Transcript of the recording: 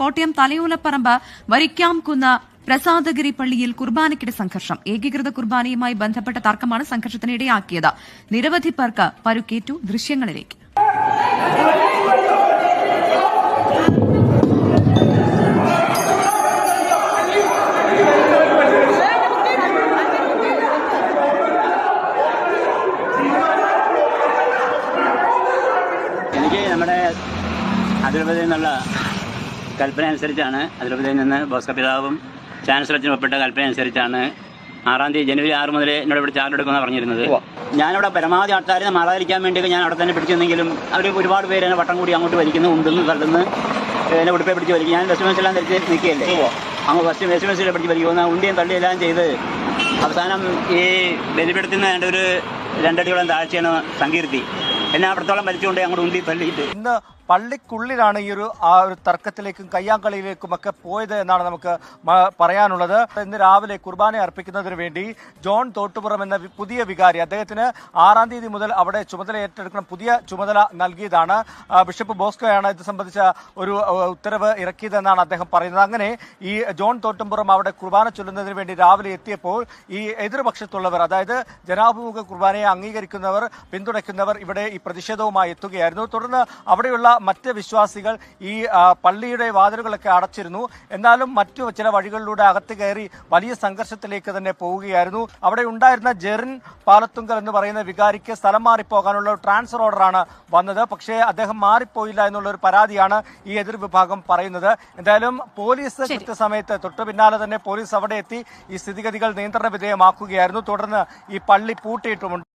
കോട്ടയം തലയോലപ്പറമ്പ് വരിക്കാംകുന്ന് പ്രസാദഗിരി പള്ളിയിൽ കുർബാനയ്ക്കിടെ സംഘർഷം. ഏകീകൃത കുർബാനയുമായി ബന്ധപ്പെട്ട തർക്കമാണ് സംഘർഷത്തിന് ഇടയാക്കിയത്. നിരവധി പേർക്ക് പരുക്കേറ്റു. ദൃശ്യങ്ങളിലേക്ക്. എനിക്ക് നമ്മുടെ അതിരൂപതയിൽ നിന്നുള്ള കൽപ്പന അനുസരിച്ചാണ്, അതിരൂപതയിൽ നിന്ന് ബോസ്കോ പിതാവും ചാൻസലറിന് ഒപ്പിട്ട കൽപ്പന അനുസരിച്ചാണ് 6 തീയതി ജനുവരി 6 മുതൽ എന്നോട് ഇവിടെ ചാർജ് എടുക്കുമെന്നാണ് പറഞ്ഞിരുന്നത്. ഞാനിവിടെ പരമാവധി ആൾക്കാരെ മാറാതിരിക്കാൻ വേണ്ടി ഞാൻ അവിടെ തന്നെ പിടിച്ചെന്നെങ്കിലും അവർ ഒരുപാട് പേര് എന്നെ വട്ടം കൂടി അങ്ങോട്ട് വലിക്കുന്നു, ഉണ്ടെന്ന് തള്ളുന്നു, എന്നെ ഉടുപ്പേ പിടിച്ച് വലിക്കും. ഞാൻ വെസ്റ്റ്മെൻസിലെല്ലാം ധരിച്ച് നിൽക്കുകയല്ലേ, അങ്ങ് ഫസ്റ്റ് വെസ്റ്റ്മെൻസിലെ പിടിച്ച് വലിക്കുന്ന ഉണ്ടിയും തള്ളി എല്ലാം ചെയ്ത് അവസാനം ഈ ബലിപീഠത്തിൽ നിന്ന് ഒരു 2 അടിയോളം താഴ്ചയാണ് സങ്കീർത്തി. എന്നെ അവിടത്തോളം വലിച്ചുകൊണ്ട് അങ്ങോട്ട് ഉണ്ടി തള്ളിയിട്ട് ഇന്ന് പള്ളിക്കുള്ളിലാണ് ഈ ഒരു തർക്കത്തിലേക്കും കയ്യാങ്കളിയിലേക്കും ഒക്കെ പോയത് എന്നാണ് നമുക്ക് പറയാനുള്ളത്. ഇന്ന് രാവിലെ കുർബാന അർപ്പിക്കുന്നതിന് വേണ്ടി ജോൺ തോട്ടുപുറം എന്ന പുതിയ വികാരി, അദ്ദേഹത്തിന് 6 തീയതി മുതൽ അവിടെ ചുമതല ഏറ്റെടുക്കണം, പുതിയ ചുമതല നൽകിയതാണ്. ബിഷപ്പ് ബോസ്കോയാണ് ഇത് സംബന്ധിച്ച ഒരു ഉത്തരവ് ഇറക്കിയതെന്നാണ് അദ്ദേഹം പറയുന്നത്. അങ്ങനെ ഈ ജോൺ തോട്ടുപുറം അവിടെ കുർബാന ചൊല്ലുന്നതിന് വേണ്ടി രാവിലെ എത്തിയപ്പോൾ ഈ എതിർപക്ഷത്തുള്ളവർ, അതായത് ജനാഭിമുഖ കുർബാനയെ അംഗീകരിക്കുന്നവർ, പിന്തുണയ്ക്കുന്നവർ ഇവിടെ ഈ പ്രതിഷേധവുമായി എത്തുകയായിരുന്നു. തുടർന്ന് അവിടെയുള്ള മറ്റ് വിശ്വാസികൾ ഈ പള്ളിയുടെ വാതിലുകളൊക്കെ അടച്ചിരുന്നു. എന്നാലും മറ്റു ചില വഴികളിലൂടെ അകത്ത് കയറി വലിയ സംഘർഷത്തിലേക്ക് തന്നെ പോവുകയായിരുന്നു. അവിടെ ഉണ്ടായിരുന്ന ജെറിൻ പാലത്തുങ്കൽ എന്ന് പറയുന്ന വികാരിക്ക് സ്ഥലം മാറിപ്പോകാനുള്ള ട്രാൻസ്ഫർ ഓർഡറാണ് വന്നത്. പക്ഷേ അദ്ദേഹം മാറിപ്പോയില്ല എന്നുള്ള ഒരു പരാതിയാണ് ഈ എതിർ വിഭാഗം പറയുന്നത്. എന്തായാലും പോലീസ് കൃത്യസമയത്ത് തൊട്ടു പിന്നാലെ തന്നെ പോലീസ് അവിടെ എത്തി ഈ സ്ഥിതിഗതികൾ നിയന്ത്രണ വിധേയമാക്കുകയായിരുന്നു. തുടർന്ന് ഈ പള്ളി പൂട്ടിയിട്ടുമുണ്ട്.